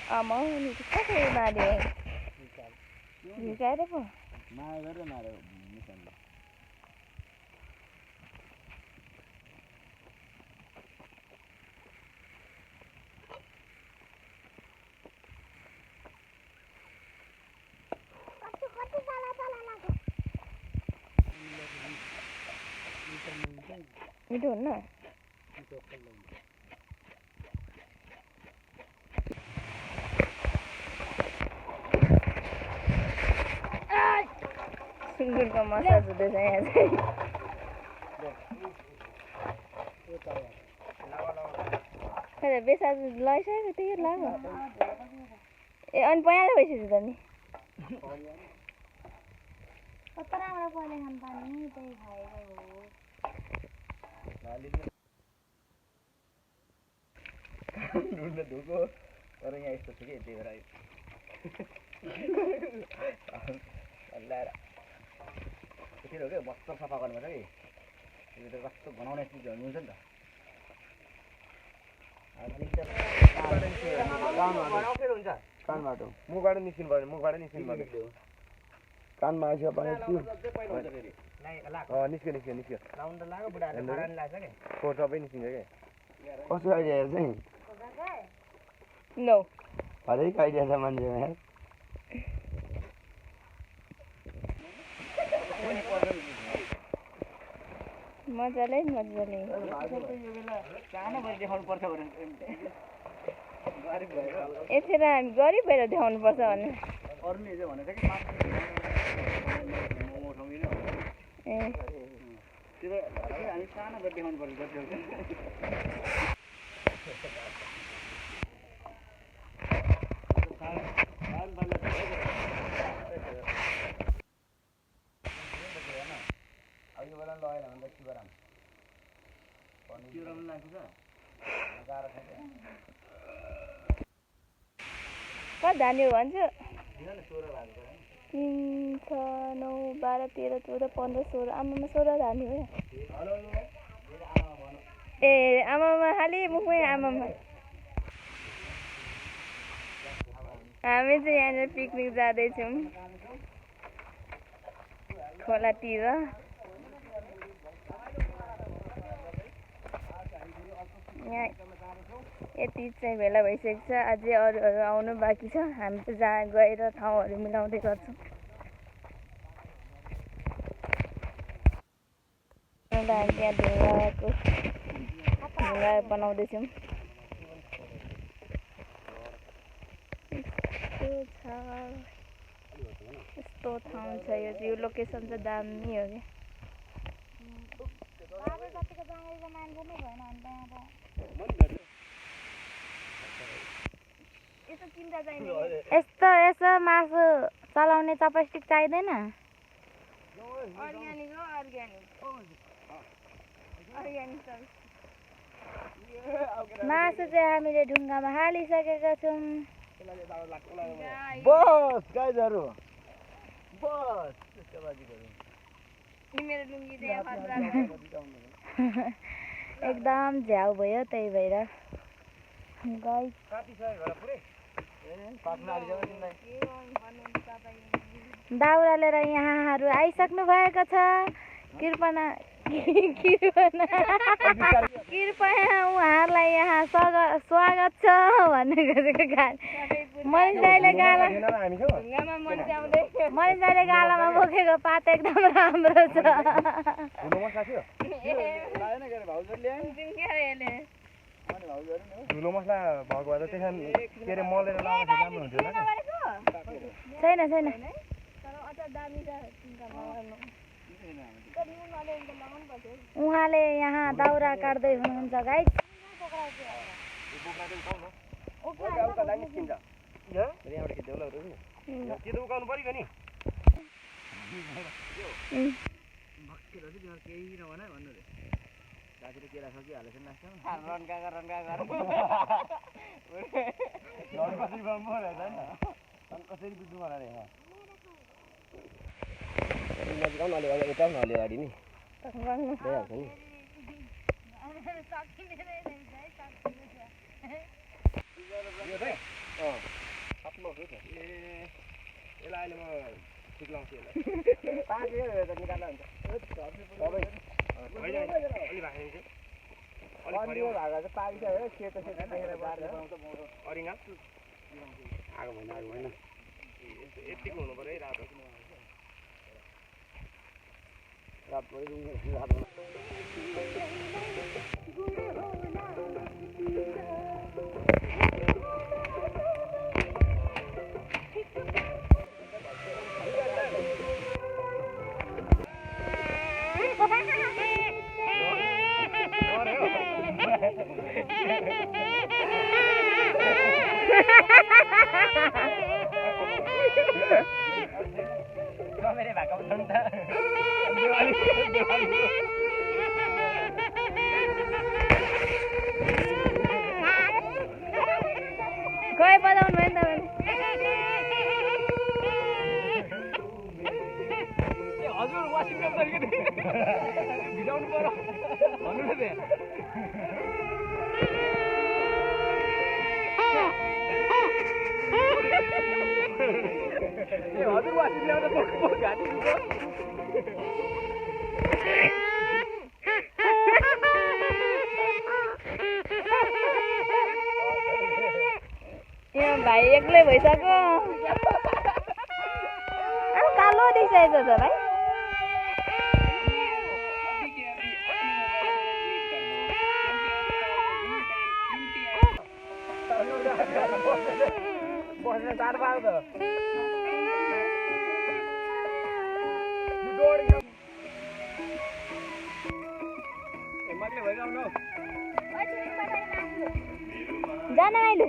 आमा नि कसरी मारे झिकाएर पो माया गरेर मारे निशानले मिठो हुन्न सुँगुरको मसाज हुँदैछ यहाँ चाहिँ खै बेसाज लगाइसकेको त्यही लाग्यो ए अनि पयालो भइसक्यो त नि कता राम्रो पहिले खान पानी त्यही खाएर हो नुन धुको तर यहाँ यस्तो छ कि त्यही भएर त्यसरी हो क्या मस्त सफा गर्नुपर्छ कि त्यो त कस्तो बनाउने चिजहरू हुन्छ नि त कानबाट मुखबाट निस्किनु पर्यो मुखबाट निस्किनु पर्यो कानमा आइसक्यो भने निस्क्यो निस्क्यो निस्क्यो फोहोर सबै निस्किन्छ क्या कसो आइडिया चाहिँ नो हरेक आइडिया छ मान्छेमा यार मजाले मजाले यसरी हामी गरिब भएर देखाउनु पर्छ भने अरूले चाहिँ भनेको कि ए त्यो हामी सानो गरेर देखाउनु पर्छ कति धान्यो भन्छु 3, 6, 9, 12, 13, 14, 15, 16 आमामा 16 धान्यो है ए आमामा खालि मुखमै आमामा हामी चाहिँ यहाँनिर पिकनिक जाँदैछौँ खोलातिर यहाँ यति चाहिँ भेला भइसकेको छ अझै अरूहरू आउनु बाँकी छ हामी चाहिँ जहाँ गएर ठाउँहरू मिलाउँदै गर्छौँ हामी त्यहाँ ढुङ्गा बनाउँदैछौँ यस्तो ठाउँ छ यो लोकेसन चाहिँ दामी हो क्या यस्तो मासु चलाउने चपस्टिक चाहिँदैन मासु चाहिँ हामीले ढुङ्गामा हालिसकेका छौँ बस गाइजहरु बस एकदम झ्याउ भयो त्यही भएर गाई दाउरा लिएर यहाँहरू आइसक्नु भएको छ कृपया उहाँहरूलाई यहाँ स्वागत छ भन्ने गरेको मनिषाईले गालामा बोकेको पात एकदम राम्रो छ धुलो मसला भएको भए त त्यसमा के अरे मलेर लगाएको राम्रो हुन्थ्यो होला छैन छैन उहाँले यहाँ दाउरा काट्दै हुनुहुन्छ गाइस यसलाई अहिले म ठिक लाउँछु यसलाई पाकेको त निकाल्दा हुन्छ अलि भागिदिन्छु अलि भागा चाहिँ पाकिसक्यो सेतो सेतो देखेर अरिङ्गा आगो भएन यतिको हुनु पर्यो है रातो मेरे भाका भन्दा खोइ बजाउनु भयो नि तपाईँले हजुर वासिङ मेसिन भिजाउनु पर्यो भन्नु न हजुर वासिङ ल्याउँदा घाँटी यहाँ भाइ एक्लै भइसक्यो कालो देखिसकेको छ भाइ बस्न साह्रो पाएको जान आइलु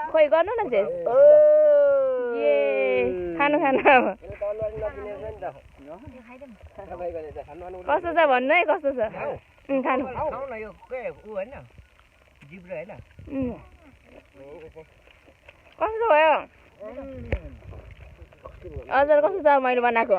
खोइ गर्नु न जेस ए खानु खानु अब कस्तो छ भन्नु है कस्तो छ खानु कस्तो भयो हजुर कस्तो छ मैले बनाएको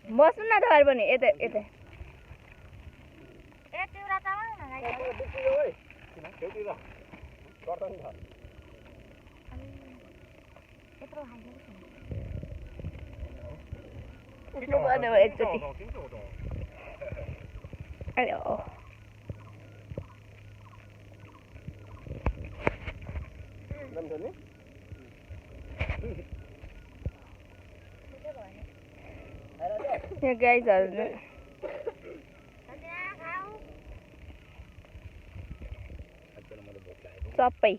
बस्नु न तपाईहरु पनि यतै यतै एकचोटि अरे यहाँ गाइजहरु सबै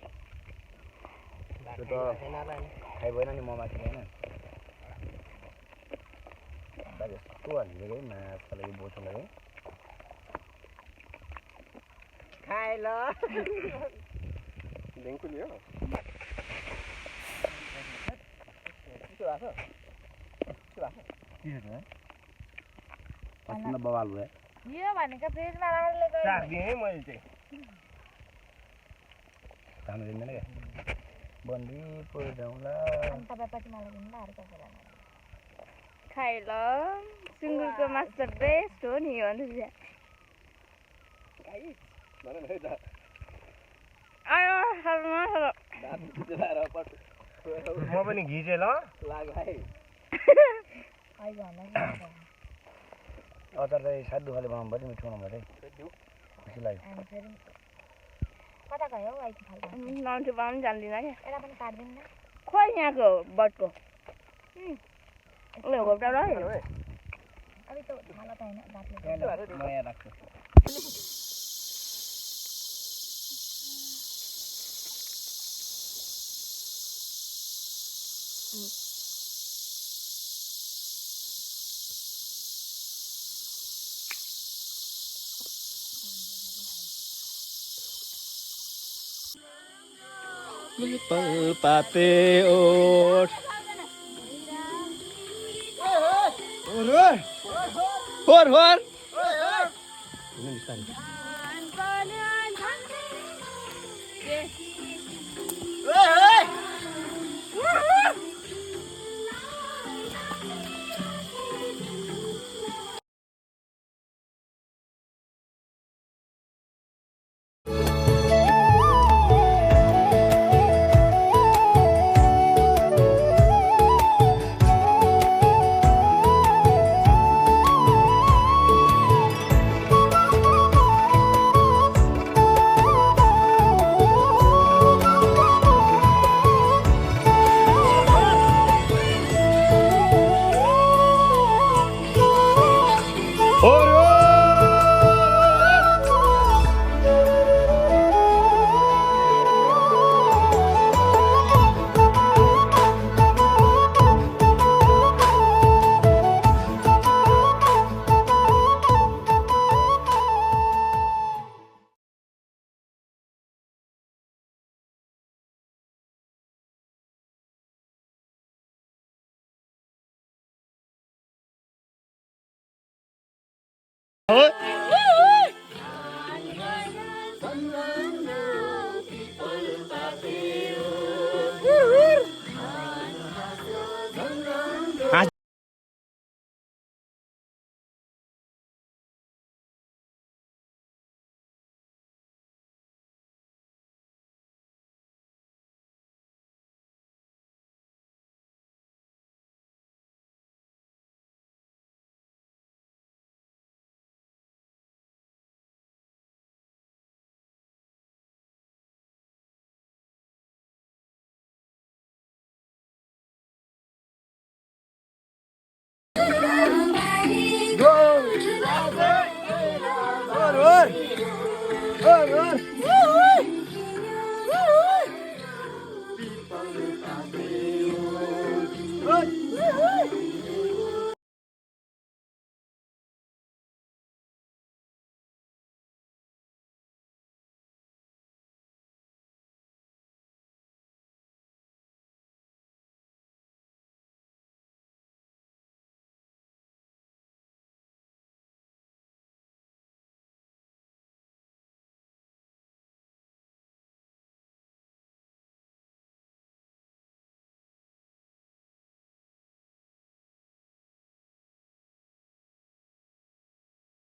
खाइ भएन नि म माथि होइन यस्तो हालिदिएको है माछा लागि बोतल है खाए ल ढेङ्कुली हो बवाल भयो यो भनेको फ्रिजमा राखेर राखिदिएँ मैले चाहिँ खानु दिँदैन क्या बन्दी पुऱ्याउँला तपाईँ पछि मलाई दिनु ल अर्को बेला खाइ ल सुँगुरको मासु त बेस्ट हो नि भन्दैछ म पनि घिचेँ ल अचार चाहिँ साह्रै दुःखले बनाउनु पर्यो मिठो बनाउनु पर्यो खुसी लाग्यो कता गयो हौ आइती खालको मान्छे पाउनु पनि जान्दिनँ क्या यसलाई पनि काट्दैन न खोइ यहाँको बटको उसले घोप्टा रह्यो अलिक त छाला त होइन दाँतले म यहाँ राख्छु पल पाते ओठ होर होर हो